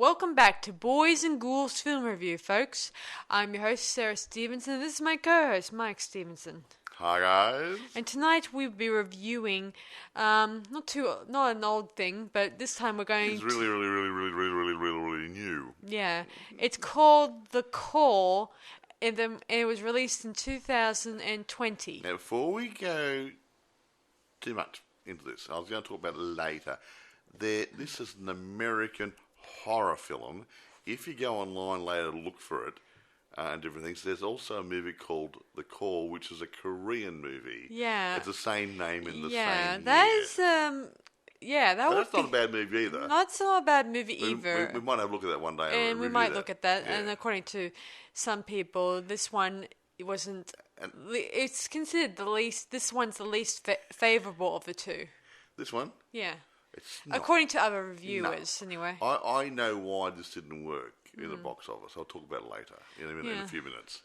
welcome back to Boys and Ghouls Film Review, folks. I'm your host, Sarah Stephenson, and this is my co-host, Mike Stephenson. Hi, guys. And tonight we'll be reviewing, not an old thing, but this time we're going It's really new. Yeah, it's called The Call, and it was released in 2020. Now, before we go too much into this, I was going to talk about it later. This is an American horror film. If you go online later to look for it and different things, there's also a movie called The Call, which is a Korean movie. Yeah. It's the same name in the same Yeah, year. that's Not a bad movie either. That's not a bad movie either. We might have a look at that one day. And we might look at that. Yeah. And according to some people, this one wasn't. It's considered the least. This one's the least favourable of the two. This one? Yeah. It's not. According to other reviewers, anyway. I know why this didn't work in the box office. I'll talk about it later in a few minutes.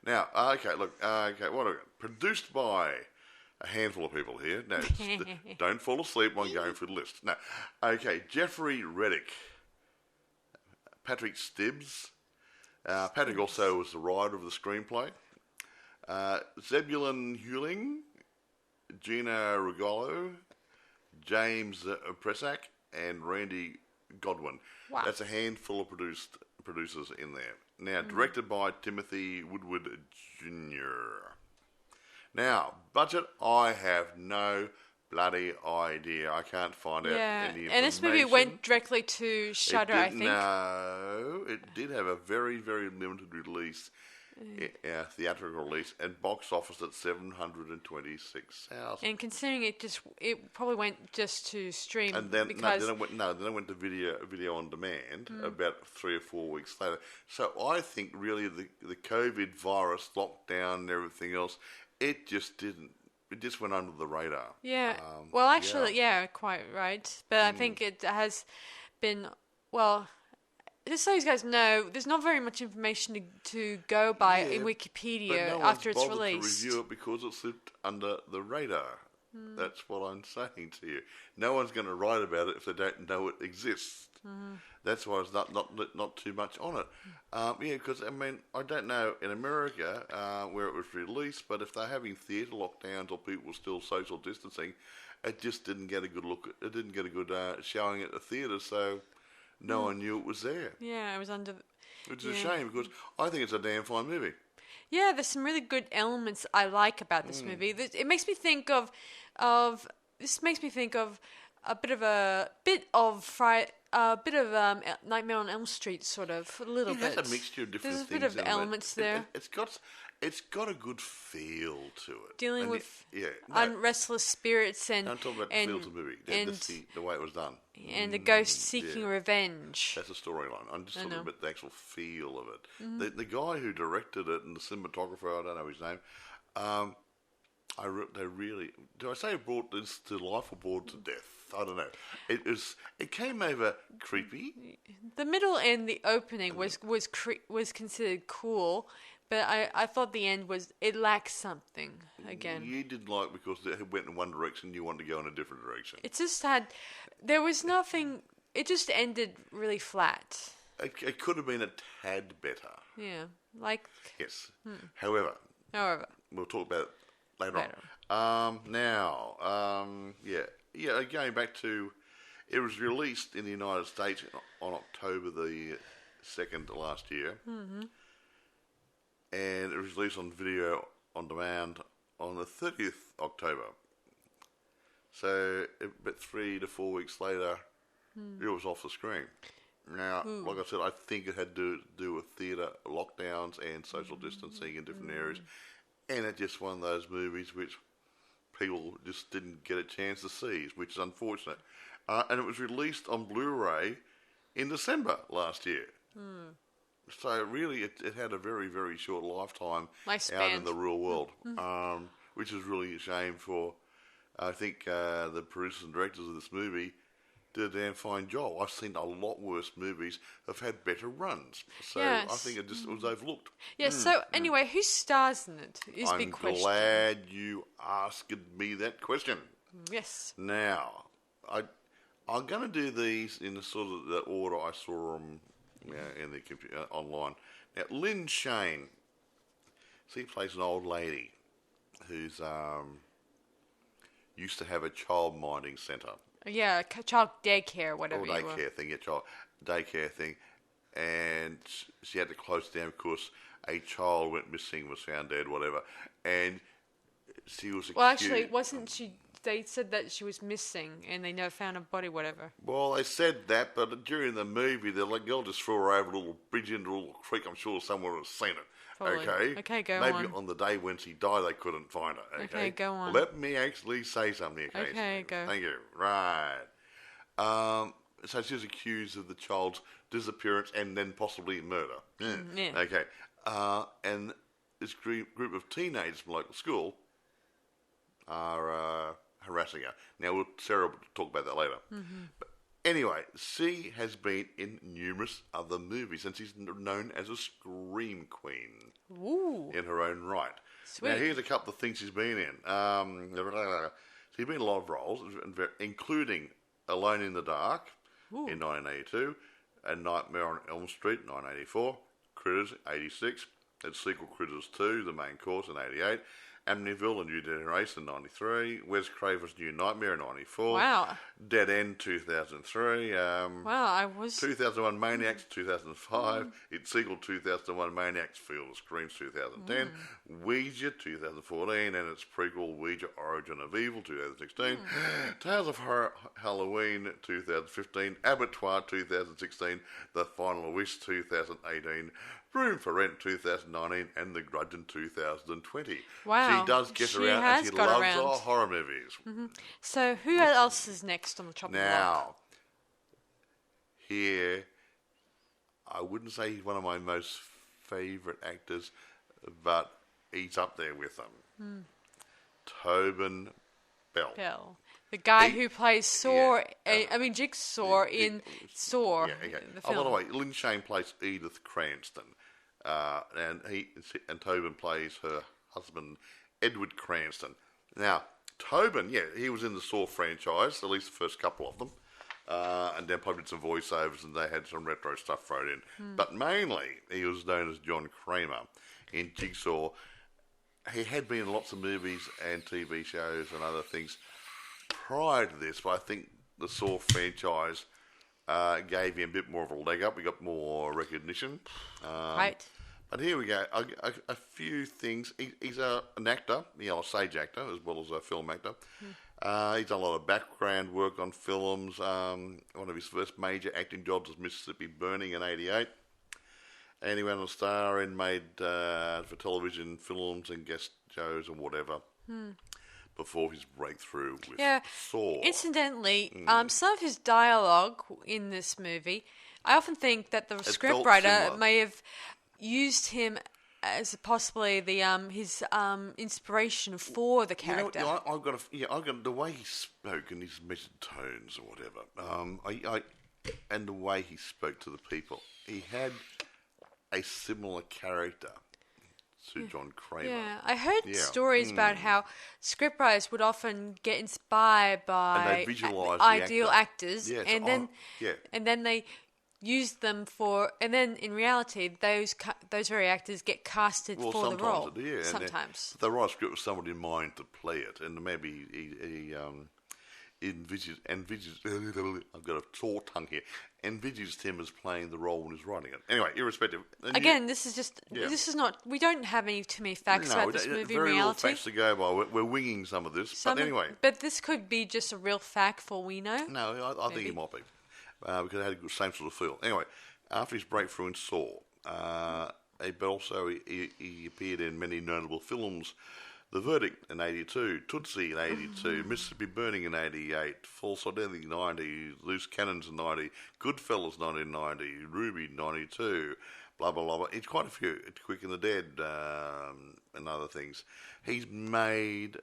Now, what are we? Produced by a handful of people here. Now, don't fall asleep while going through the list. No. Okay, Jeffrey Reddick, Patrick Stibbs. Patrick also was the writer of the screenplay. Zebulon Hewling, Gina Rugolo, James Presak, and Randy Godwin. Wow. That's a handful of producers in there. Now, directed by Timothy Woodward Jr. Now, budget, I have no bloody idea. I can't find out any information. And this movie went directly to Shudder, I think. No, it did have a very, very limited release. Theatrical release and box office at 726,000. And considering it probably went just to stream, and then because then it went to video on demand about 3 or 4 weeks later. So I think really the COVID virus lockdown and everything else, it just went under the radar. Yeah. Well, actually, yeah, quite right. But I think it has been just so you guys know, there's not very much information to go by in Wikipedia after it's released. To review it because it slipped under the radar. That's what I'm saying to you. No one's going to write about it if they don't know it exists. That's why it's not too much on it. Because I don't know in America where it was released, but if they're having theatre lockdowns or people still social distancing, it just didn't get a good look. It didn't get a good showing at the theatre, so. No one knew it was there. Yeah, it was under. Which is a shame because I think it's a damn fine movie. Yeah, there's some really good elements I like about this movie. It makes me think of a bit of Nightmare on Elm Street, sort of a little bit. It has a mixture of different things. There's a bit of elements there. It's got a good feel to it. Dealing with restless spirits and. Don't talk about the feel to the movie. That's the way it was done. And the ghost seeking revenge. That's the storyline. I'm just talking about the actual feel of it. The guy who directed it and the cinematographer, I don't know his name. Do I say brought this to life or brought to death? I don't know. It came over creepy. The middle and the opening was considered cool. But I thought the end it lacked something again. You didn't like because it went in one direction, you wanted to go in a different direction. It just there was nothing, it just ended really flat. It could have been a tad better. Yeah, Yes. However, we'll talk about it later on. Going back to, it was released in the United States on October the 2nd last year. Mm-hmm. And it was released on video on demand on the 30th October. So, about 3 to 4 weeks later, it was off the screen. Now, like I said, I think it had to do with theatre lockdowns and social distancing in different areas. And it's just one of those movies which people just didn't get a chance to see, which is unfortunate. And it was released on Blu-ray in December last year. So really, it had a very, very short lifetime out in the real world, which is really a shame for, I think, the producers and directors of this movie did a damn fine job. I've seen a lot worse movies have had better runs. So I think it was overlooked. Yeah, so anyway, who stars in it is a big question. I'm glad you asked me that question. Yes. Now, I'm going to do these in the sort of the order I saw them in the computer online. Now, Lynn Shane, she plays an old lady who's used to have a child minding centre. Yeah, child daycare, whatever. Or daycare thing, child daycare thing. And she had to close it down because a child went missing, was found dead, whatever. And she was accused. Well, actually, wasn't she... They said that she was missing and they never found her body, whatever. Well, they said that, but during the movie, the girl just threw her over a little bridge into a little creek. I'm sure someone has seen it. Probably. Okay, go Maybe on. Maybe on the day when she died, they couldn't find her. Okay, go on. Let me actually say something. Okay, go. Thank you. Right. So she was accused of the child's disappearance and then possibly murder. Yeah. Okay. And this group of teenagers from local school are harassing her. Now, Sarah will talk about that later. Mm-hmm. But anyway, she has been in numerous other movies, and she's known as a scream queen. Ooh. In her own right. Sweet. Now, here's a couple of things she's been in. She's been in a lot of roles, including Alone in the Dark in 1982, and Nightmare on Elm Street, 1984, Critters, 86, and sequel Critters 2, The Main Course, in 88, Amityville, A New Generation, 93, Wes Craven's New Nightmare, in 94, Wow. Dead End, 2003, wow, 2001 Maniacs, 2005, its sequel 2001 Maniacs, Field of Screams, 2010, Ouija, 2014, and its prequel Ouija Origin of Evil, 2016, Tales of Horror Halloween, 2015, Abattoir, 2016, The Final Wish, 2018, Room for Rent, 2019, and The Grudge in 2020. Wow. She does get around, and she loves horror movies. Mm-hmm. So who else is next on the chopping block? Now, here, I wouldn't say he's one of my most favourite actors, but he's up there with them. Tobin Bell. The guy who plays Saw, Jigsaw in Saw, the film. Oh, by the way, Lynn Shane plays Edith Cranston, and Tobin plays her husband, Edward Cranston. Now, Tobin, he was in the Saw franchise, at least the first couple of them, and then probably did some voiceovers, and they had some retro stuff thrown in. But mainly, he was known as John Kramer in Jigsaw. He had been in lots of movies and TV shows and other things prior to this, but I think the Saw franchise gave him a bit more of a leg up. We got more recognition. Right. But here we go. A few things. He's an actor, a stage actor, as well as a film actor. He's done a lot of background work on films. One of his first major acting jobs was Mississippi Burning in 88. And he went on to star and made for television, films and guest shows and whatever. Before his breakthrough with Saw. Incidentally, some of his dialogue in this movie, I often think that the scriptwriter may have used him as possibly the his inspiration for the character. I've got the way he spoke and his measured tones or whatever. And the way he spoke to the people, he had a similar character to John Kramer. Yeah, I heard stories about how scriptwriters would often get inspired by ideal actors, and then they use them for, and then in reality, those very actors get casted for the role. Sometimes they write a script with somebody in mind to play it, and maybe he envisages. I've got a sore tongue here. Envisages him as playing the role when he's writing it. Anyway, irrespective. Again, this is not. We don't have too many facts about this movie in reality. Very little facts to go by. We're winging some of this, but anyway. But this could be just a real fact for all we know. No, I think it might be. Because it had a same sort of feel. Anyway, after his breakthrough in Saw, but also he appeared in many notable films. The Verdict in 82, Tootsie in 82, Mississippi Burning in 88, False Identity 90, Loose Cannons in 90, Goodfellas 1990, Ruby 92, blah, blah, blah. It's quite a few. It's Quick and the Dead and other things. He's made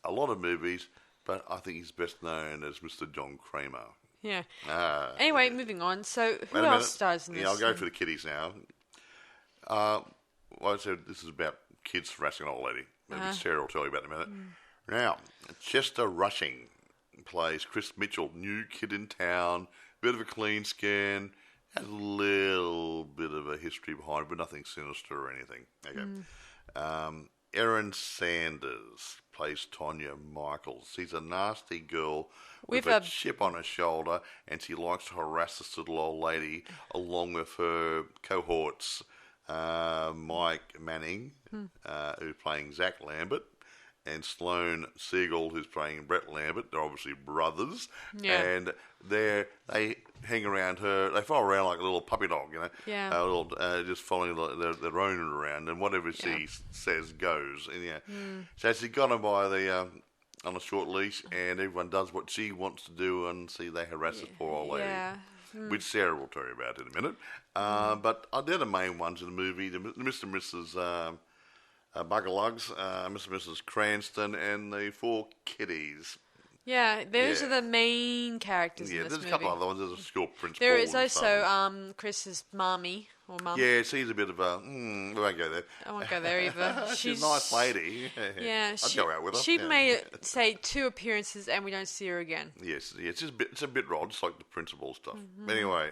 a lot of movies, but I think he's best known as Mr. John Kramer. Yeah. Anyway, moving on. So who else stars in this? I'll go for the kiddies now. Well, I said this is about kids harassing an old lady. Maybe Sarah will tell you about it in a minute. Now, Chester Rushing plays Chris Mitchell, new kid in town, bit of a clean scan, has a little bit of a history behind it, but nothing sinister or anything. Okay. Erin Sanders plays Tonya Michaels. She's a nasty girl with a chip on her shoulder, and she likes to harass this little old lady along with her cohorts, Mike Manning, who's playing Zach Lambert, and Sloane Siegel, who's playing Brett Lambert. They're obviously brothers, and they hang around her. They follow around like a little puppy dog, just following their owner around, and whatever she says goes. And so she got him by the on a short leash, and everyone does what she wants to do, and they harass this poor old lady. Which Sarah will tell you about in a minute. But they're the main ones in the movie. The Mr. and Mrs. Buggerlugs, Mr. and Mrs. Cranston, and the 4 kiddies. Yeah, those are the main characters in this movie. There's a couple other ones. There's a school principal. There is also Chris's mommy or mum. Yeah, she's a bit of a... we won't go there. I won't go there either. She's a nice lady. Yeah, I'd go out with her. She made, say, 2 appearances and we don't see her again. Yes, it's a bit odd, just like the principal stuff. But anyway,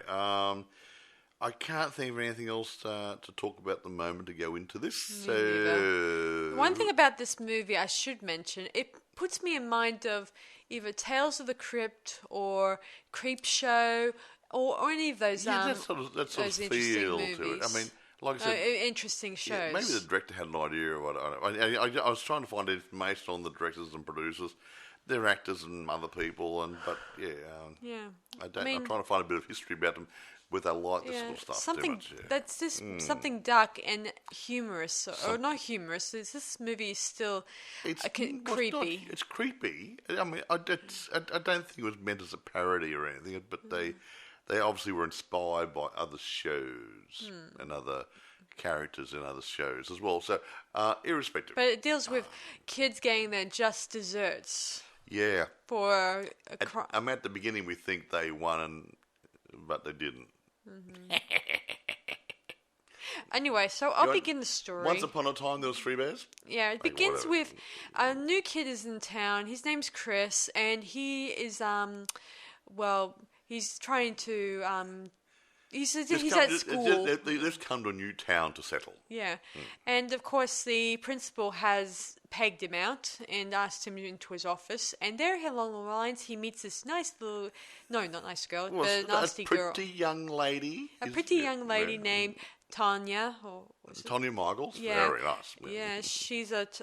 I can't think of anything else to talk about at the moment to go into this. So one thing about this movie I should mention, it puts me in mind of either Tales of the Crypt or Creepshow or any of those that sort of feel to it. I mean, like I said, interesting shows. Yeah, maybe the director had an idea or what. I was trying to find information on the directors and producers. They're actors and other people, I'm trying to find a bit of history about them. With I like this sort of stuff something too much. that's just something dark and humorous, or not humorous. This movie is still creepy. It's creepy. I mean, I don't think it was meant as a parody or anything, but they obviously were inspired by other shows and other characters in other shows as well. So, irrespective. But it deals with kids getting their just desserts. Yeah. For at the beginning, we think they won, but they didn't. Anyway, so I'll begin the story. Once upon a time, there was 3 bears? Yeah, it begins with a new kid is in town. His name's Chris, and he is, he's trying to, he's at school. They've come to a new town to settle. Yeah, and of course the principal has pegged him out and asked him into his office, and there along the lines he meets this nice little, no, not nice girl, but nasty girl. A pretty young lady. A pretty young lady named Tonya, or Tonya Michaels. Yeah, very nice. Yeah, she's it's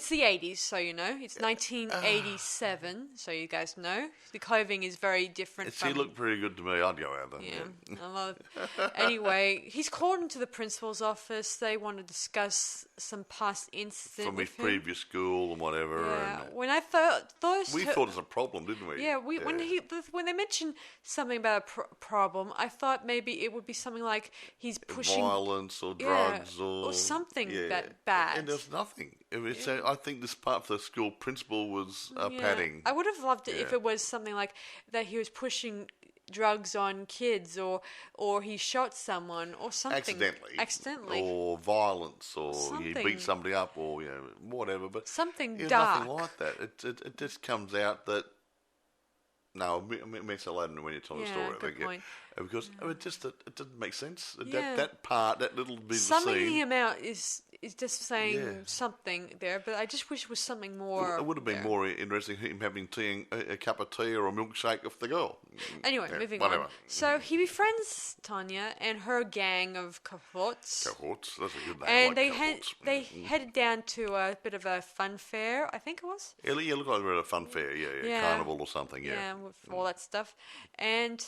the 80s, so you know. It's 1987, so you guys know. The clothing is very different. She looked pretty good to me. I'd go out there. Yeah, I love it. Anyway, he's called into the principal's office. They want to discuss some past incident from his previous school and whatever. Yeah, and when I thought we thought it was a problem, didn't we? Yeah, when they mentioned something about a problem, I thought maybe it would be something like he's pushing violence or drugs or something bad. And there's nothing. I think this part for the school principal was padding. I would have loved it if it was something like that he was pushing drugs on kids, or he shot someone, or something accidentally, or violence, or he beat somebody up, or whatever. But something dark. Nothing like that. It just comes out that. No, it makes it later when you tell the story. Good point. Because it doesn't make sense. That part, that little bit of the scene. Summing him out is just saying something there, but I just wish it was something more. It would have been more interesting him having a cup of tea or a milkshake with the girl. Anyway, moving on. So he befriends Tonya and her gang of cohorts. Cohorts, that's a good name. And they headed down to a bit of a fun fair, I think it was. Yeah, look like we're at a fun fair, carnival or something, Yeah, with all that stuff. And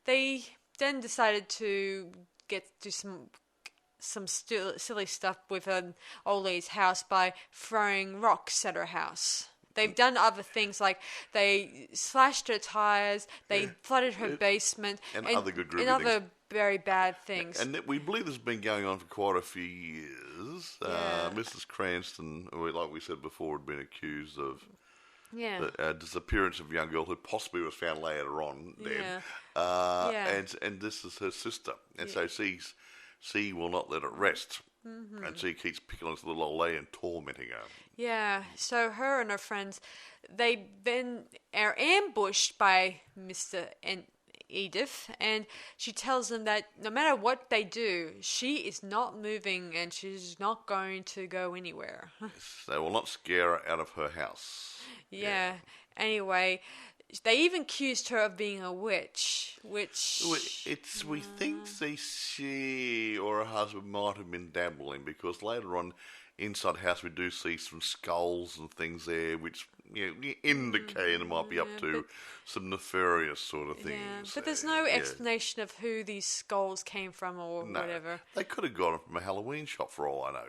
they then decided to do some silly stuff with an old lady's house by throwing rocks at her house. They've done other things, like they slashed her tires, they flooded her basement, and other good groovy and other things. Very bad things. And we believe this has been going on for quite a few years. Mrs. Cranston, like we said before, had been accused of the disappearance of a young girl who possibly was found later on dead. And this is her sister. And so she will not let it rest. And she keeps picking on this little old lady and tormenting her. Yeah, so her and her friends, they then are ambushed by Mr. and Edith, and she tells them that no matter what they do, she is not moving and she's not going to go anywhere. They will not scare her out of her house. Yeah. Anyway, they even accused her of being a witch, which... We think she or her husband might have been dabbling, because later on inside the house we do see some skulls and things there which indicate it might be up to some nefarious sort of things. Yeah, but there's no explanation of who these skulls came from or whatever. They could have got them from a Halloween shop for all I know,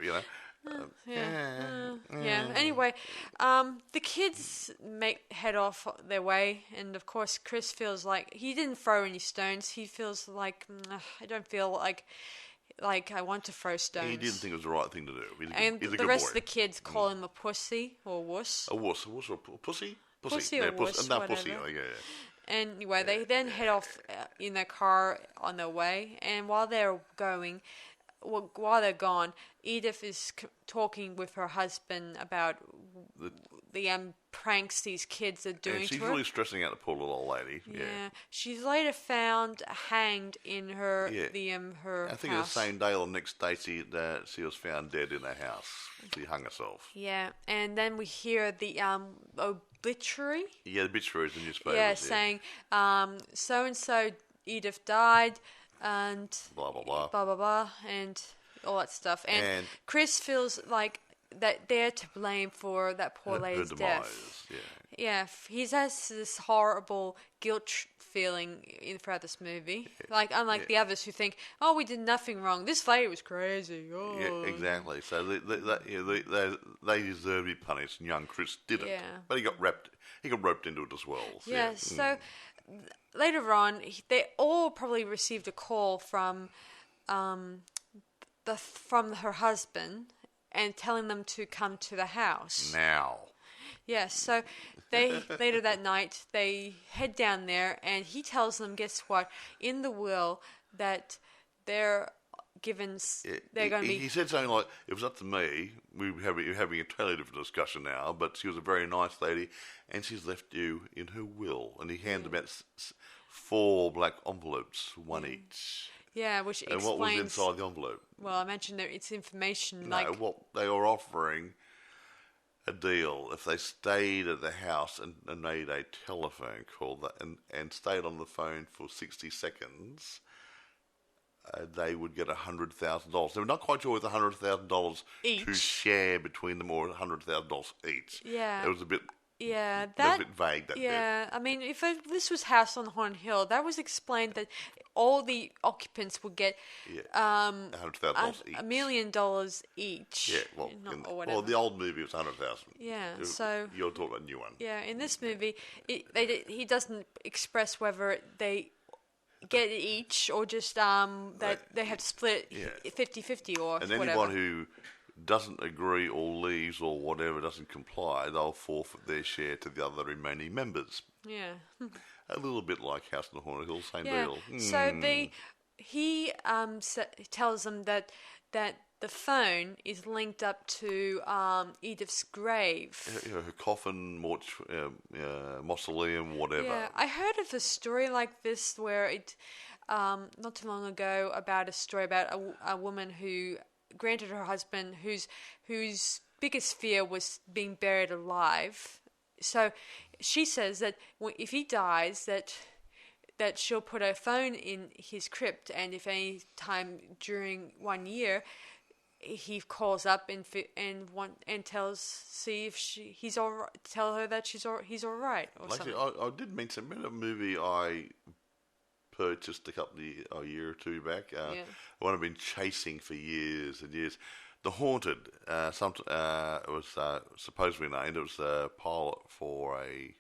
Anyway, the kids head off their way, and of course Chris feels like he didn't throw any stones. He feels like I don't feel like I want to throw stones. He didn't think it was the right thing to do. He's a the good rest boy. of the kids call him a pussy or wuss. A wuss or pussy? Pussy or wuss, not whatever. pussy. Anyway, they then head off in their car on their way, and while they're gone, Edith is talking with her husband about the pranks these kids are doing to her. She's really stressing out the poor little old lady. Yeah. She's later found hanged in her her I think house. the same day or the next day she was found dead in her house. She hung herself. Yeah, and then we hear the obituary. Yeah, the obituary is in the newspapers. Yeah, saying so-and-so Edith died and blah, blah, blah. Blah, blah, blah, and all that stuff. And Chris feels like that they're to blame for that poor lady's death. Yeah, he has this horrible guilt feeling throughout this movie. Like, unlike the others who think, "Oh, we did nothing wrong. This lady was crazy." Oh. Yeah, exactly. So they deserve to be punished, and young Chris didn't. Yeah. But he got roped into it as well. So, yeah. So later on, they all probably received a call from her husband and telling them to come to the house. Now. Yes, so later that night they head down there, and he tells them, guess what? In the will that they're given, they're going to be. He said something like, "It was up to me. We're having a totally different discussion now, but she was a very nice lady, and she's left you in her will." And he handed them out 4 black envelopes, one each. Yeah, which explains. And what was inside the envelope? Well, I mentioned that it's information. What they were offering. A deal if they stayed at the house and made a telephone call and stayed on the phone for 60 seconds, they would get $100,000. They were not quite sure with $100,000 to share between them or $100,000 each. Yeah, it was a bit. Yeah, that was a bit vague. That bit. I mean, if this was House on Haunted Hill, that was explained that all the occupants would get $100,000 each. $1 million each. Yeah, or whatever. Well, the old movie was $100,000. Yeah, so you're talking about a new one. Yeah, in this movie, he doesn't express whether they get it each or just that they have to split it 50-50 or and whatever. anyone who doesn't agree or leaves or whatever, doesn't comply, they'll forfeit their share to the other remaining members. Yeah. A little bit like House on the Haunted Hill, same deal. So he tells them that the phone is linked up to Edith's grave. Her coffin, mausoleum, whatever. Yeah, I heard of a story like this where it, not too long ago, about a story about a woman who granted her husband, whose biggest fear was being buried alive. So she says that if he dies, that she'll put a phone in his crypt, and if any time during 1 year he calls up and tell her that he's all right or something. I did mention a movie I purchased a year or two back. One I've been chasing for years and years. The Haunted. It was supposedly named. It was a pilot for a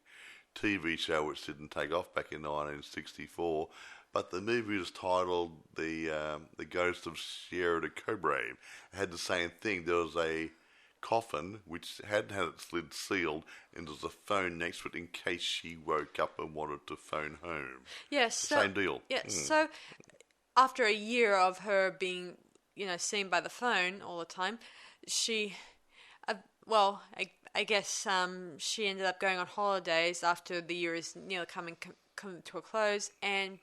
TV show which didn't take off back in 1964. But the movie was titled The Ghost of Sierra de Cobre. It had the same thing. There was a coffin which hadn't had its lid sealed, and there was a phone next to it in case she woke up and wanted to phone home. Yes, same deal. Yeah, so after a year of her being, seen by the phone all the time. She, I guess she ended up going on holidays after the year is nearly coming to a close, and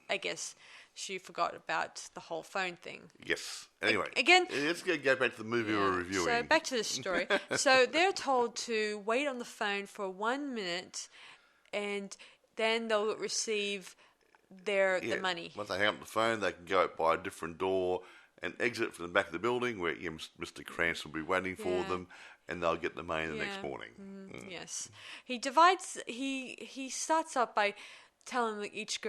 I guess she forgot about the whole phone thing. Yes. Anyway, again, let's go back to the movie we're reviewing. So back to the story. So they're told to wait on the phone for 1 minute, and then they'll receive the money. Once they hang up the phone, they can go out by a different door and exit from the back of the building where Mr. Krantz will be waiting for them, and they'll get the money the next morning. Yes. He starts off by telling each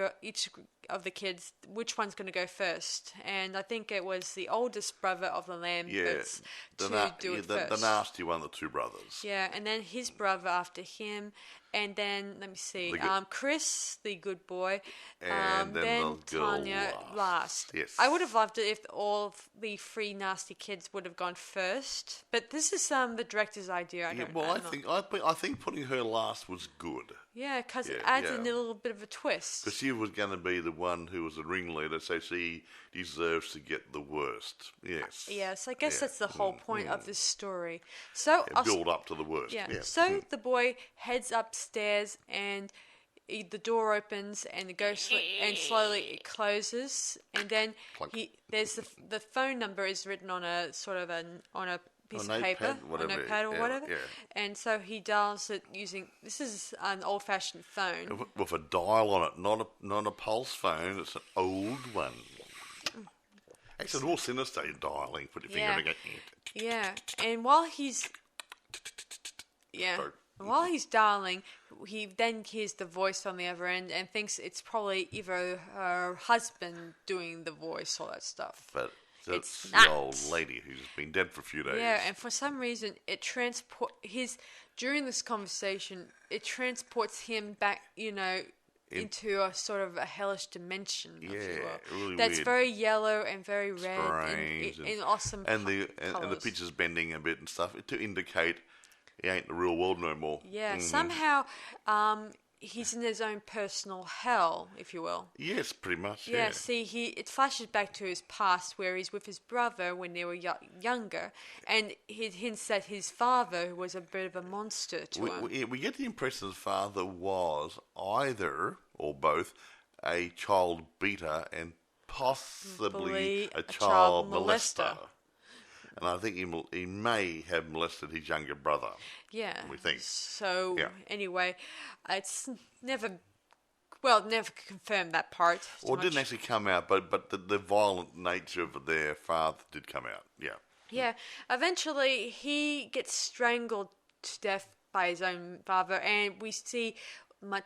of the kids which one's going to go first, and I think it was the oldest brother of the lamb do it first. The nasty one, the two brothers. Yeah, and then his brother after him, and then let me see, Chris, the good boy, and then Tanya last. Yes, I would have loved it if all of the three nasty kids would have gone first, but this is the director's idea. I think putting her last was good. Yeah, because it adds a little bit of a twist. Because she was going to be the one who was the ringleader, so she deserves to get the worst. Yes. Yes, I guess that's the whole point of this story. So build up to the worst. Yeah. So the boy heads upstairs, and the door opens, and it goes and slowly it closes, and then there's the phone number is written on a sort of on a piece of paper, a notepad or whatever, and so he dials it using. This is an old-fashioned phone with a dial on it, not a pulse phone. It's an old one. Actually, more sinister dialing. Put your finger in it. Yeah, and while he's dialing, he then hears the voice on the other end and thinks it's probably either her husband doing the voice, all that stuff. But it's the old lady who's been dead for a few days. Yeah, and for some reason, during this conversation, it transports him back, into a sort of a hellish dimension, if you will. Really that's weird. very yellow and very red and awesome and the picture's bending a bit and stuff to indicate it ain't the real world no more. Yeah, somehow he's in his own personal hell, if you will. Yes, pretty much. Yeah. See, it flashes back to his past where he's with his brother when they were younger, and he hints that his father was a bit of a monster to him. We get the impression his father was either or both a child beater and possibly a child molester. And I think he may have molested his younger brother. Yeah. We think. So, anyway, it's never confirmed that part. Well, it didn't actually come out, but the violent nature of their father did come out. Yeah. Yeah. Eventually, he gets strangled to death by his own father, and we see much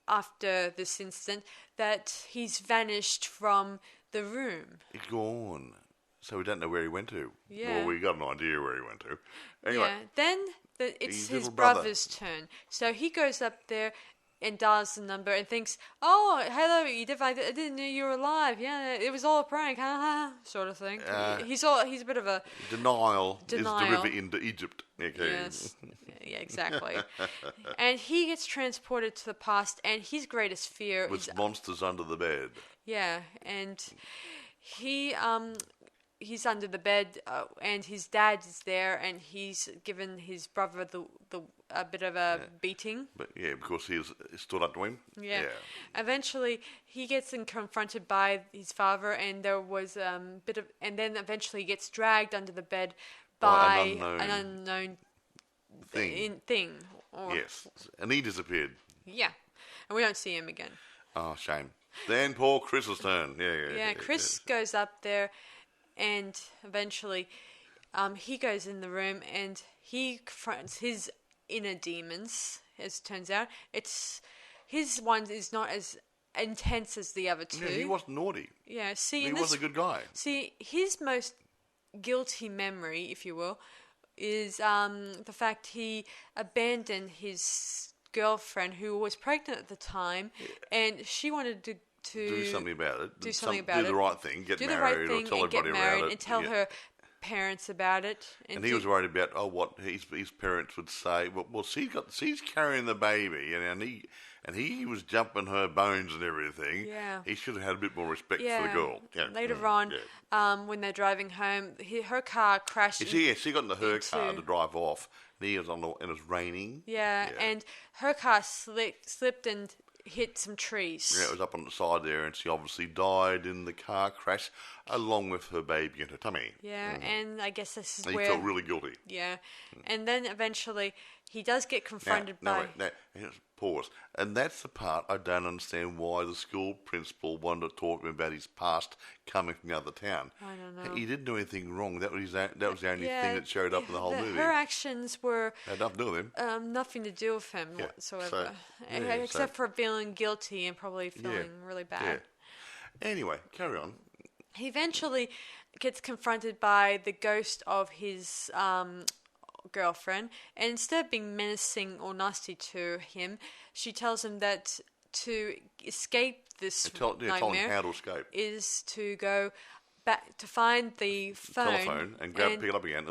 after this incident that he's vanished from the room. He's gone. So we don't know where he went to. Yeah. Well, we got an idea where he went to. Anyway. Yeah. Then it's his brother's turn. So he goes up there and dials the number and thinks, "Oh, hello, Edith. I didn't know you were alive. Yeah, it was all a prank, sort of thing." He's a bit of a denial is the river into Egypt. Okay. Yes. Yeah, exactly. And he gets transported to the past, and his greatest fear is monsters under the bed. Yeah, and he's under the bed, and his dad is there, and he's given his brother a bit of a beating. But because he stood up to him. Yeah. Eventually, he gets confronted by his father, and there was and then eventually he gets dragged under the bed by an unknown thing. Yes, and he disappeared. Yeah, and we don't see him again. Oh, shame. Then poor Chris's turn. Yeah. Chris goes up there. And eventually, he goes in the room and he confronts his inner demons. As it turns out, his one is not as intense as the other two. Yeah, he wasn't naughty. Yeah, see, he was a good guy. See, his most guilty memory, if you will, is the fact he abandoned his girlfriend who was pregnant at the time, and she wanted to do something about it. Do the right thing. Get married or tell everybody about it. And tell her parents about it. And he was worried about what his parents would say. Well, she's carrying the baby, and And he was jumping her bones and everything. Yeah. He should have had a bit more respect for the girl. Yeah. Later on, when they're driving home, her car crashed. She got into her car to drive off. And he was and it was raining. Yeah, and her car slipped and hit some trees. Yeah, it was up on the side there, and she obviously died in the car crash along with her baby in her tummy. Yeah, and I guess this is and where... he felt really guilty. Yeah, and then eventually he does get confronted by... Pause. And that's the part I don't understand why the school principal wanted to talk to him about his past coming from the other town. I don't know. He didn't do anything wrong. That was the only thing that showed up in the whole movie. Her actions were... Had nothing to do with him. Nothing to do with him whatsoever. Except for feeling guilty and probably feeling really bad. Yeah. Anyway, carry on. He eventually gets confronted by the ghost of his girlfriend, and instead of being menacing or nasty to him, she tells him that to escape this nightmare how to escape is to go back to find the telephone and pick it up again.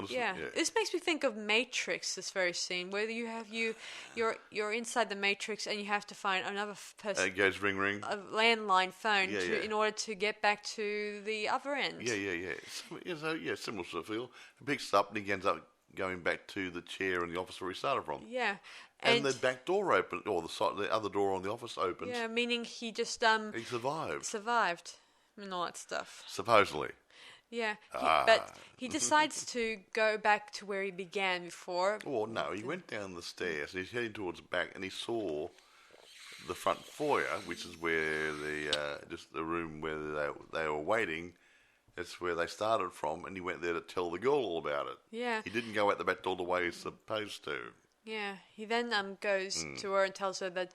This makes me think of Matrix. This very scene where you have you're inside the Matrix and you have to find another person. It goes ring ring. A landline phone in order to get back to the other end. Yeah. Similar sort of feel. He picks it up and he ends up going back to the chair in the office where he started from. Yeah. And the back door opened, or the other door on the office opened. Yeah, meaning he just he survived. And all that stuff. Supposedly. Yeah, but he decides to go back to where he began before. Oh no, he went down the stairs and he's heading towards the back, and he saw the front foyer, which is where just the room where they were waiting. That's where they started from, and he went there to tell the girl all about it. Yeah. He didn't go out the back door the way he's supposed to. Yeah. He then goes to her and tells her that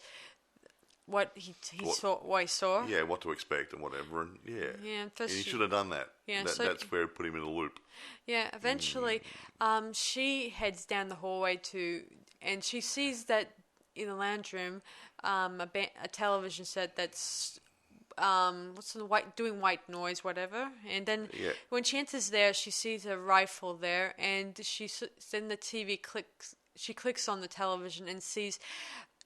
what he saw. Yeah, what to expect and whatever, and and he should have done that. Yeah, that's where it put him in a loop. Yeah. Eventually, she heads down the hallway and she sees that in the lounge room, a television set that's. Doing white noise, whatever. And then when she enters there, she sees a rifle there, and then the TV clicks. She clicks on the television and sees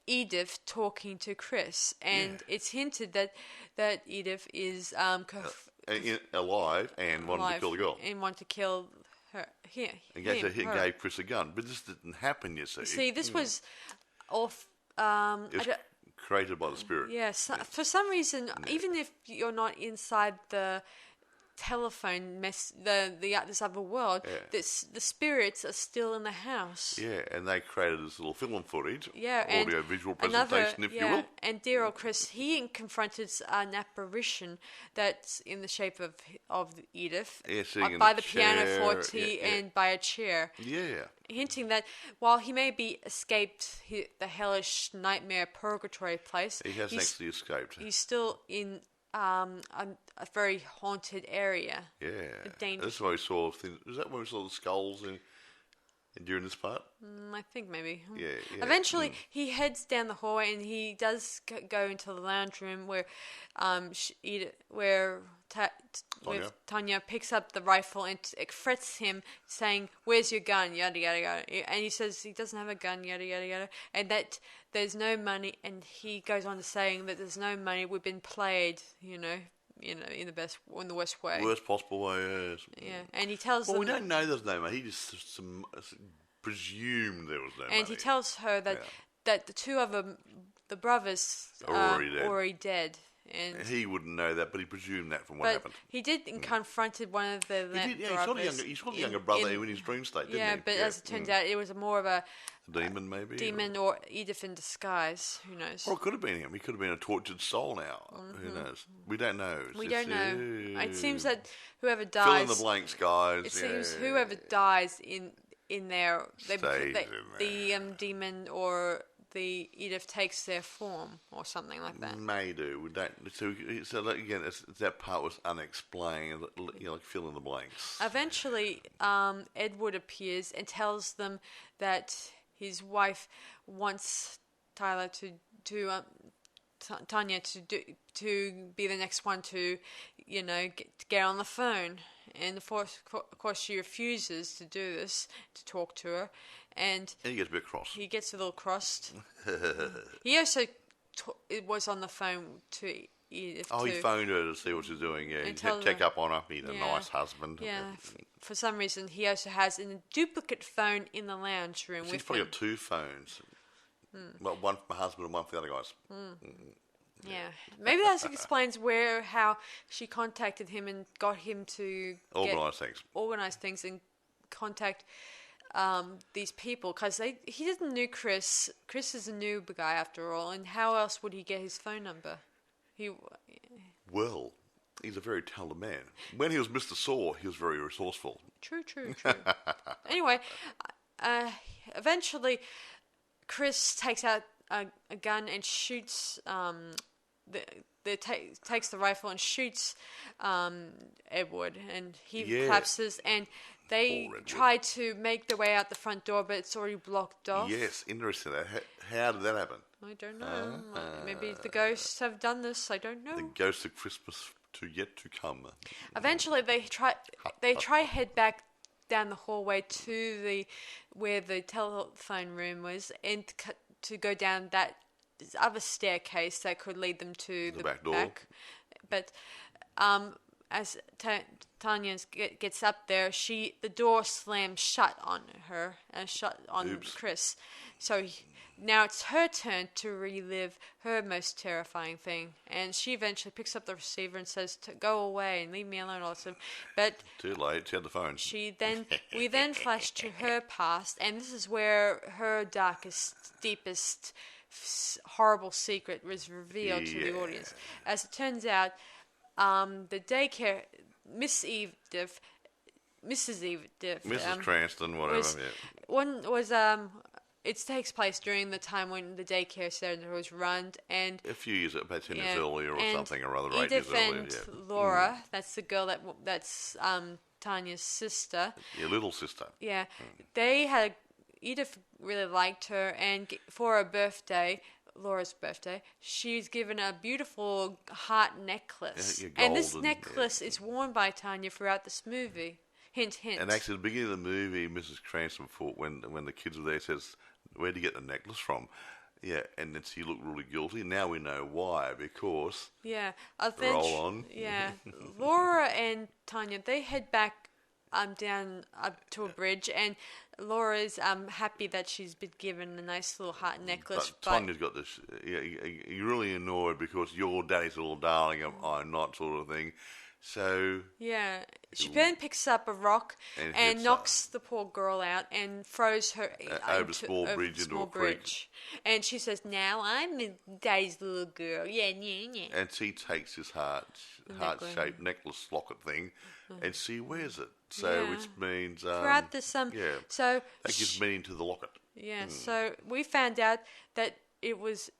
Edith talking to Chris, and it's hinted that Edith is alive and wanted to kill the girl and wanted to kill her. And gave Chris a gun, but this didn't happen. You see. See, this was off. Created by the spirit. Yes. For some reason, even if you're not inside the telephone this other world, the spirits are still in the house. Yeah, and they created this little film footage, and audio visual presentation, if you will. And dear old Chris, he confronted an apparition that's in the shape of Edith, by the pianoforte and by a chair. Yeah. Hinting that while he may be escaped the hellish nightmare purgatory place, he hasn't actually escaped. He's still in a very haunted area. Yeah, that's why we saw things. Was that when we saw the skulls during this part? I think maybe. Yeah. Eventually, he heads down the hallway and he does go into the lounge room where Tanya picks up the rifle and frets him, saying, "Where's your gun?" Yada yada yada. And he says he doesn't have a gun. Yada yada yada. And that there's no money. And he goes on to saying that there's no money. We've been played. In the worst way. Worst possible way. Yes. Yeah. And he tells them. Well, we don't know there's no money. He just presumed there was no money. And he tells her that the two of them, the brothers, are already dead. And he wouldn't know that, but he presumed that from what happened. He did confronted one of the brothers. He saw the younger brother in his dream state, didn't he? Yeah, but as it turns out, it was more of a demon, maybe? Demon or Edith in disguise. Who knows? Or it could have been him. He could have been a tortured soul now. Mm-hmm. Who knows? We don't know. We don't know. It seems that whoever dies... Fill in the blanks, guys. It seems whoever dies in there... the demon or... the Edith takes their form or something like that. May do. We don't. So again, that part was unexplained. Like fill in the blanks. Eventually, Edward appears and tells them that his wife wants Tyler Tanya to be the next one to, get on the phone. And of course, she refuses to do this, to talk to her. And he gets a bit cross. He gets a little crossed. He also it was on the phone to Edith. Oh, he phoned her to see what she's doing. Yeah, check up on her. He's a nice husband. Yeah. For some reason, he also has a duplicate phone in the lounge room. She's probably got 2 phones. Well, one for my husband and one for the other guys. Yeah, maybe that explains how she contacted him and got him to organize things and contact these people, because he didn't know Chris. Chris is a new guy after all, and how else would he get his phone number? Well, he's a very talented man. When he was Mr. Saw, he was very resourceful. True. Anyway, eventually, Chris takes out a gun and shoots. Takes the rifle and shoots Edward, and he collapses. And they try to make their way out the front door, but it's already blocked off. Yes, interesting. How did that happen? I don't know. Maybe the ghosts have done this. I don't know. The ghosts of Christmas yet to come. Eventually, they try head back down the hallway to where the telephone room was, and to go down that other staircase that could lead them to the back door. But as Tanya gets up there, the door slams shut on her and shut on Chris. So now it's her turn to relive her most terrifying thing, and she eventually picks up the receiver and says, "Go away and leave me alone." Also, but too late. She had the phone. We then flash to her past, and this is where her darkest, deepest, horrible secret was revealed to the audience. As it turns out, the daycare, Mrs. Edith, Mrs. Cranston, whatever. It takes place during the time when the daycare center was run, and a few years, about 10 years earlier or something, or rather 8 years earlier. Laura, that's the girl that's Tanya's sister. Your little sister. Yeah, they had. Edith really liked her, and for her birthday, Laura's birthday, she was given a beautiful heart necklace. And this necklace is worn by Tanya throughout this movie. Hint, hint. And actually, at the beginning of the movie, Mrs. Cranston thought, when the kids were there, says, "Where'd you get the necklace from?" Yeah, and then she looked really guilty. Now we know why, because... Yeah. Roll on. Yeah. Laura and Tanya, they head back down to a bridge, and Laura's happy that she's been given a nice little heart necklace. But Tanya's got this. You're really annoyed because your daddy's a little darling, I'm not, sort of thing. So yeah, she then picks up a rock and knocks the poor girl out and throws her over a small bridge into a creek. And she says, "Now I'm Daddy's little girl." Yeah. And she takes this heart-shaped necklace locket thing, and she wears it. So which means throughout this so that gives meaning to the locket. Yeah. So we found out that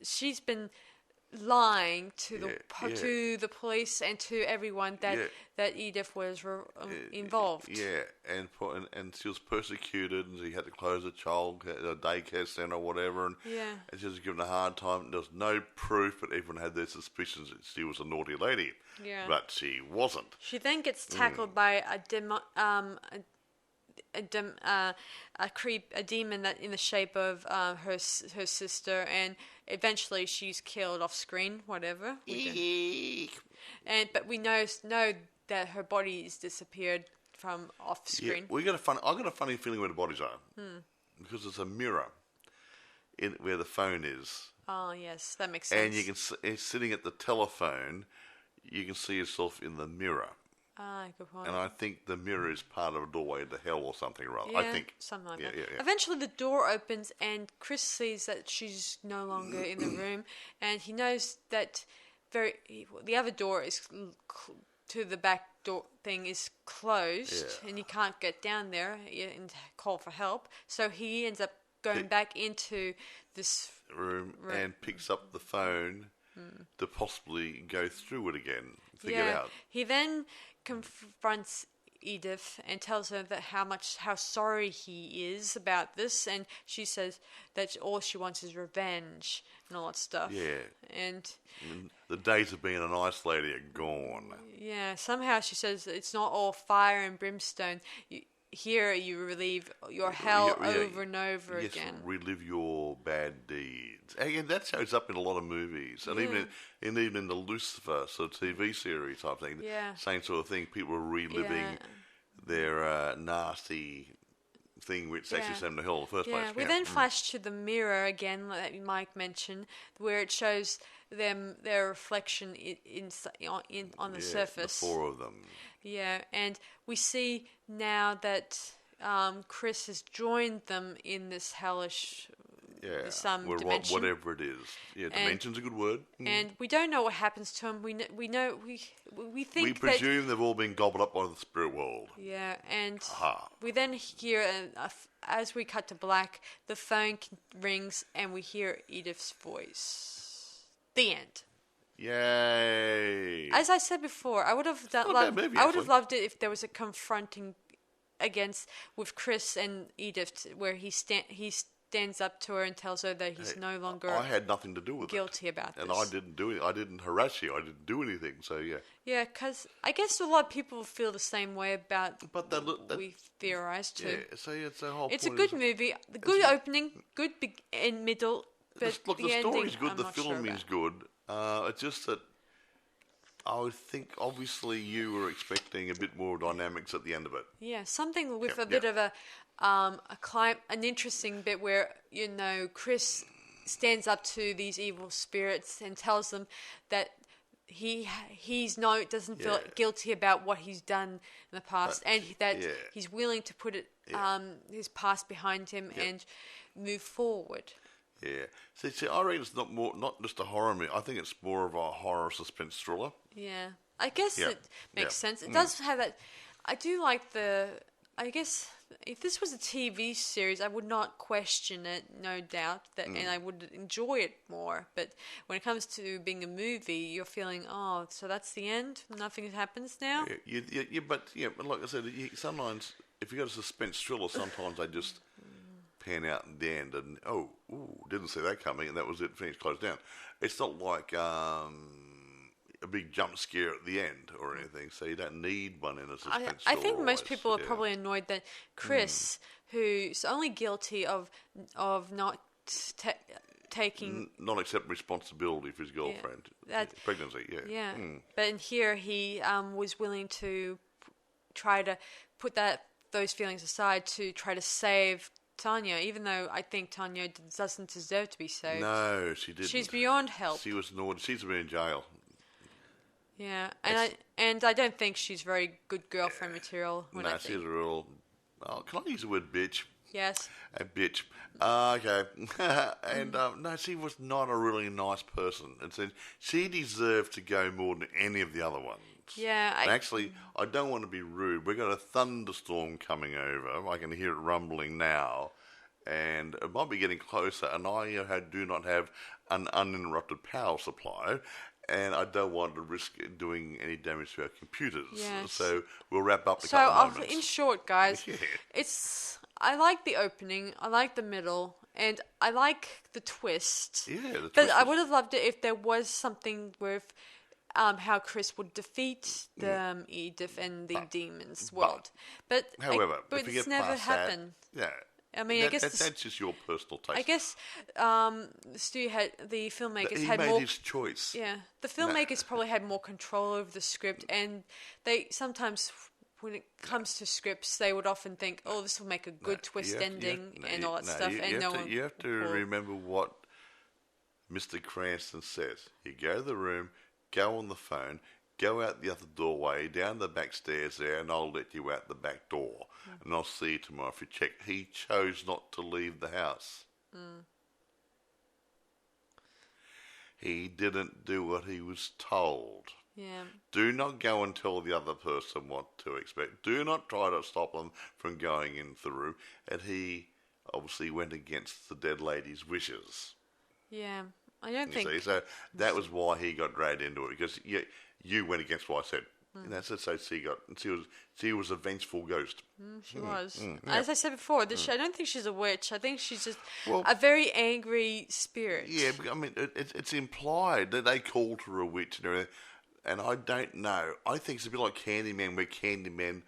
she's been lying to the police and to everyone that Edith was involved. Yeah, and she was persecuted, and she had to close a daycare centre or whatever, and she was given a hard time. There was no proof, but everyone had their suspicions that she was a naughty lady. Yeah, but she wasn't. She then gets tackled by a demon that in the shape of her sister, and eventually she's killed off screen. Whatever. But we know that her body is disappeared from off screen. Yeah, I got a funny feeling where the bodies are because there's a mirror where the phone is. Oh yes, that makes sense. And you can sitting at the telephone, you can see yourself in the mirror. Ah, good point. And I think the mirror is part of a doorway to hell or something or other. I think. Something like that. Yeah. Eventually the door opens and Chris sees that she's no longer in the room, and he knows that the other door is to the back door thing is closed, and he can't get down there and call for help. So he ends up going back into this room and picks up the phone to possibly go through it again, figure it out. He then confronts Edith and tells her that how sorry he is about this, and she says that all she wants is revenge and all that stuff. Yeah. And the days of being a nice lady are gone. Yeah, somehow she says it's not all fire and brimstone. here you relive your hell over and over again. Relive your bad deeds. Again, that shows up in a lot of movies, and even in the Lucifer sort of TV series type thing. Same sort of thing. People are reliving their nasty thing which actually sent them to hell in the first place. We then flash to the mirror again, like Mike mentioned, where it shows their reflection on the surface. The four of them. Yeah, and we see now that Chris has joined them in this hellish dimension. Whatever it is. Yeah, dimension's a good word. And we don't know what happens to him. We think we presume they've all been gobbled up by the spirit world. Yeah, and we then hear, as we cut to black, the phone rings and we hear Edith's voice. The end. Yay! As I said before, I would have loved it if there was a confronting with Chris and Edith, where he stands up to her and tells her that he's no longer. I had nothing to do with guilty about this, and I didn't do it. I didn't harass you. I didn't do anything. So yeah. Yeah, because I guess a lot of people feel the same way about. But we theorize too. Yeah, so it's a whole. It's a good movie. The good opening, good and middle. But the story's good. The film is good. It's just that I would think, obviously, you were expecting a bit more dynamics at the end of it. Yeah, something with a bit of an interesting bit where, Chris stands up to these evil spirits and tells them that doesn't feel guilty about what he's done in the past, and that he's willing to put his past behind him and move forward. Yeah. See, I reckon it's not just a horror movie. I think it's more of a horror suspense thriller. Yeah. I guess it makes sense. It does have that. I do like I guess if this was a TV series, I would not question it, no doubt, and I would enjoy it more. But when it comes to being a movie, you're feeling, so that's the end? Nothing happens now? But like I said, sometimes if you got a suspense thriller, sometimes they just pan out in the end and didn't see that coming, and that was it, finished, closed down. It's not like a big jump scare at the end or anything, so you don't need one in a suspense I think most people are probably annoyed that Chris, who's only guilty of not taking... not accepting responsibility for his girlfriend. Pregnancy, Yeah. But in here, he was willing to try to put those feelings aside to try to save Tanya, even though I think Tanya doesn't deserve to be saved. No, she didn't. She's beyond help. She was naughty. She's been in jail. Yeah, and I don't think she's very good girlfriend material. She's a real... can I use the word bitch? Yes. A bitch. Okay. And no, she was not a really nice person. And so she deserved to go more than any of the other ones. Yeah. Actually, I don't want to be rude. We've got a thunderstorm coming over. I can hear it rumbling now. And it might be getting closer. And I do not have an uninterrupted power supply. And I don't want to risk doing any damage to our computers. Yes. So we'll wrap up in a couple of moments. In short, guys, I like the opening. I like the middle. And I like the twist. Yeah, the twist. But I would have loved it if there was something with... how Chris would defeat the Edith and the demons world. But it's never happened. I mean, I guess that's just your personal taste. I guess the filmmakers had more. He made his choice. Yeah, the filmmakers probably had more control over the script, and they sometimes, when it comes to scripts, they would often think, "Oh, this will make a good twist ending and all that stuff." You have to remember what Mr. Cranston says. You go to the room. Go on the phone, go out the other doorway, down the back stairs there, and I'll let you out the back door. And I'll see you tomorrow if you check. He chose not to leave the house. He didn't do what he was told. Yeah. Do not go and tell the other person what to expect. Do not try to stop them from going into the room. And he obviously went against the dead lady's wishes. Yeah. I don't think... See? So that was why he got dragged into it, because you went against what I said. So she was a vengeful ghost. She was. As I said before, I don't think she's a witch. I think she's just a very angry spirit. Yeah, I mean, it's implied that they called her a witch and everything, and I don't know. I think it's a bit like Candyman, where Candyman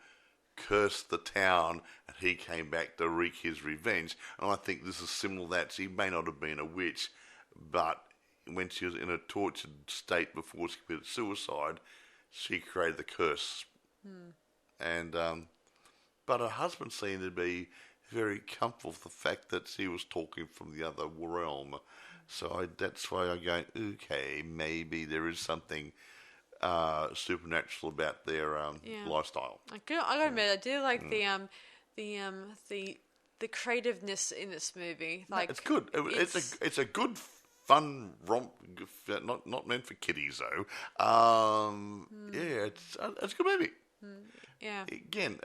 cursed the town, and he came back to wreak his revenge. And I think this is similar to that. She may not have been a witch, but when she was in a tortured state before she committed suicide, she created the curse. And but her husband seemed to be very comfortable with the fact that she was talking from the other realm. So that's why I'm going, okay, maybe there is something supernatural about their lifestyle. I gotta admit, I do like the creativeness in this movie. Like, it's good. It's a good fun romp, not meant for kiddies though. Yeah, it's a good movie. Yeah. Again,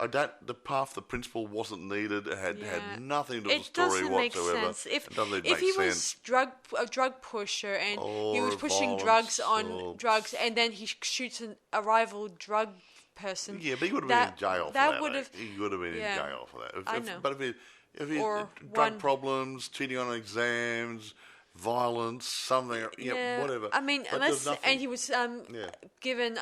the path the principal wasn't needed. It had nothing to do with the story whatsoever. Make sense. It doesn't make if he sense. was a drug pusher and he was pushing drugs on drugs, and then he shoots a rival drug person. Yeah, but he would have been in jail for that. He would have been in jail for that. I know. But if he drug problems, cheating on exams, violence, something, whatever. I mean, and he was given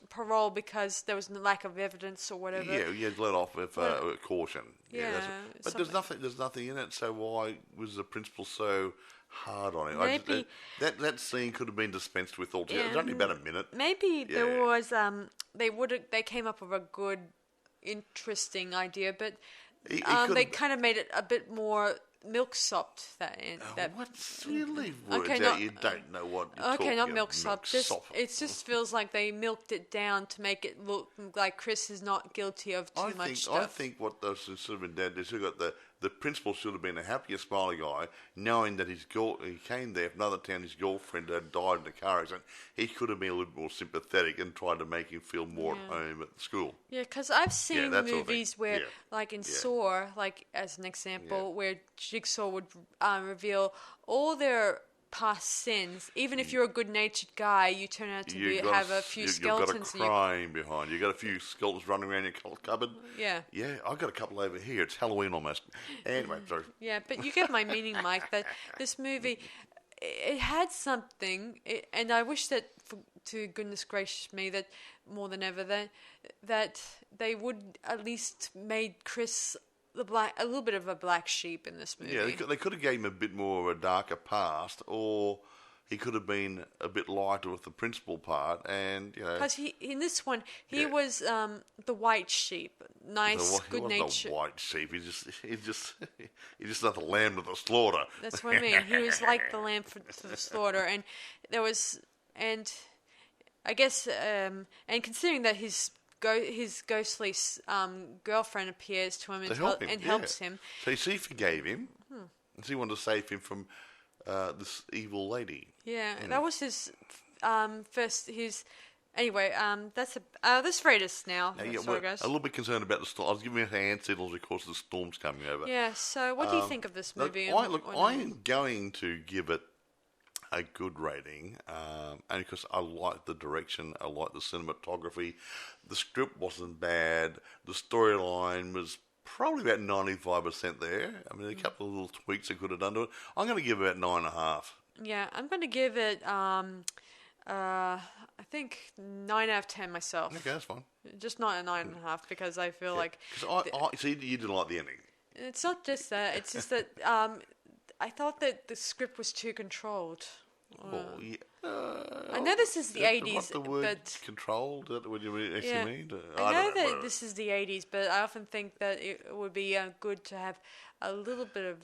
parole because there was a lack of evidence or whatever. Yeah, he had let off with caution. But there's nothing in it. So why was the principal so hard on it? Maybe that scene could have been dispensed with altogether. It was only about a minute. Maybe there was they came up with a good, interesting idea, but they kind of made it a bit more milk-sopped. What's really words out? You don't know what you're talking about. Not milk-sopped. It just feels like they milked it down to make it look like Chris is not guilty of too much stuff. I think what those should have been done is the principal should have been a happier, smiley guy, knowing that he came there from another town, his girlfriend had died in a car accident. He could have been a little more sympathetic and tried to make him feel more at home at the school. Yeah, because I've seen movies where, like in Saw, like as an example, where Jigsaw would reveal all their past sins. Even if you're a good-natured guy, you turn out to have a few skeletons. You've got a crime behind you. You've got a few skeletons running around your cupboard. Yeah. Yeah, I've got a couple over here. It's Halloween almost. Anyway, sorry. Yeah, but you get my meaning, Mike, that this movie, it had something, and I wish that, to goodness gracious me, that more than ever, that they would at least made Chris a little bit of a black sheep in this movie. Yeah, they could have gave him a bit more of a darker past, or he could have been a bit lighter with the principal part, and because in this one he was the white sheep, nice, good-natured. The white sheep. He's just not the lamb to the slaughter. That's what I mean. He was like the lamb to the slaughter, and there was, and I guess, and considering that his ghostly girlfriend appears to him and helps him. So she forgave him. And she wanted to save him from this evil lady. Yeah, that was his first. Anyway. Let's rate us now. Sorry, guys. A little bit concerned about the storm. I was giving it hand signals because the storm's coming over. Yeah. So, what do you think of this movie? I am going to give it a good rating, and because I like the direction, I like the cinematography. The script wasn't bad. The storyline was probably about 95% there. I mean, a couple of little tweaks I could have done to it. I'm going to give it about 9.5. Yeah, I'm going to give it, I think 9 out of 10 myself. Okay, that's fine. Just not a 9.5 because I feel like... See, you didn't like the ending. It's not just that. It's just that I thought that the script was too controlled. I know this is the 80s, but controlled. What do you actually mean? I know that this is the 80s, but I often think that it would be good to have a little bit of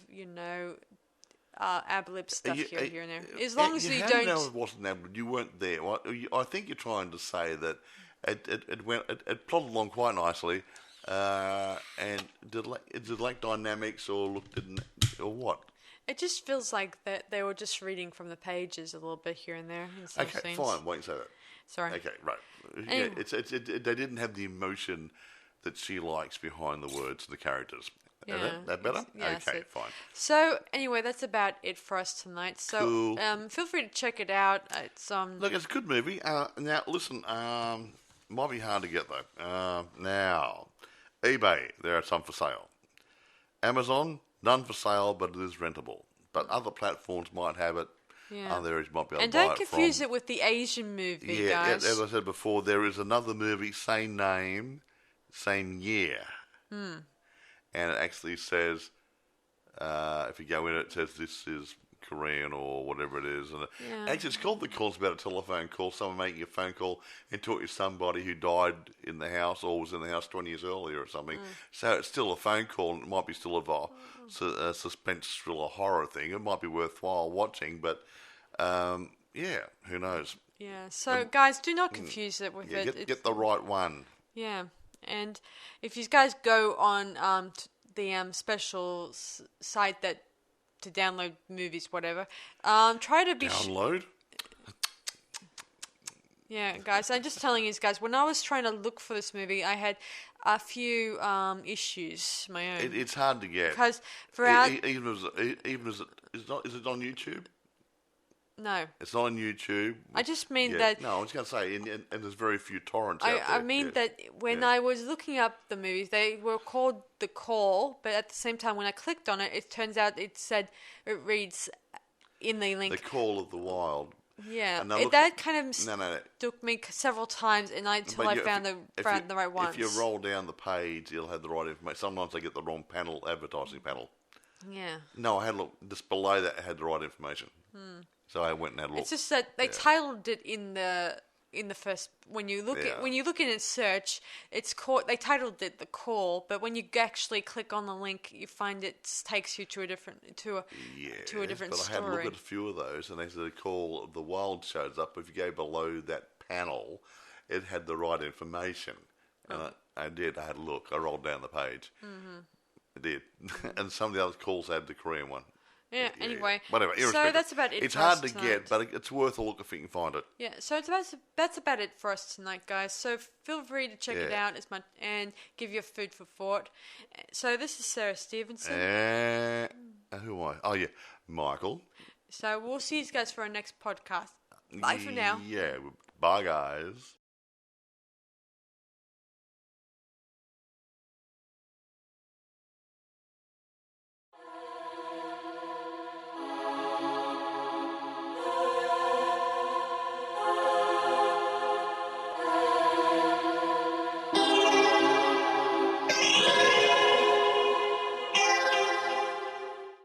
ab-lib stuff here and there. As long as you don't. No, it wasn't ab-lib. You weren't there. I think you're trying to say that it plodded along quite nicely, and did like dynamics or what? It just feels like that they were just reading from the pages a little bit here and there. Okay, fine. Wait, say that. Sorry. Okay, right. Anyway. Yeah, they didn't have the emotion that she likes behind the words of the characters. Yeah. That better? Yeah, okay, fine. So anyway, that's about it for us tonight. So cool. Feel free to check it out. It's look, it's a good movie. Now listen, might be hard to get though. Now, eBay, there are some for sale. Amazon, none for sale, but it is rentable. But other platforms might have it. Yeah. Others might be able and to buy don't confuse it with the Asian movie, guys. Yeah, as I said before, there is another movie, same name, same year. And it actually says, if you go in, it says this is Korean or whatever it is. And actually, it's called The Call. It's about a telephone call. Someone making a phone call and talking to somebody who died in the house or was in the house 20 years earlier or something. So it's still a phone call, and it might be still a suspense thriller horror thing. It might be worthwhile watching, but who knows? Yeah. So guys, do not confuse it with it. Get the right one. Yeah, and if you guys go on the special site that to download movies, whatever, try to be download. Yeah, guys, I'm just telling you guys, when I was trying to look for this movie, I had a few issues my own. It's hard to get because even as is it on YouTube? No, it's not on YouTube. I just mean that. No, I was going to say, and there's very few torrents out there. I mean that when I was looking up the movies, they were called The Call, but at the same time, when I clicked on it, it turns out it reads in the link. The Call of the Wild. Yeah, that kind of took me several times, and until I found the right ones. If you roll down the page, you'll have the right information. Sometimes I get the wrong panel, advertising panel. Yeah. No, I had a look. Just below that, it had the right information. So I went and had a look. It's just that they titled it in the first when you look in its search, it's called. They titled it The Call, but when you actually click on the link, you find it takes you to a different story. But I had a look at a few of those, and as The Call of the Wild shows up, if you go below that panel, it had the right information. And I did. I had a look. I rolled down the page. I did, and some of the other calls had the Korean one. Yeah, anyway. Whatever. So that's about it. It's hard to get, but it's worth a look if you can find it. Yeah, so that's about it for us tonight, guys. So feel free to check it out and give your food for thought. So this is Sarah Stephenson. Who am I? Oh, yeah, Michael. So we'll see you guys for our next podcast. Bye for now. Yeah, bye, guys.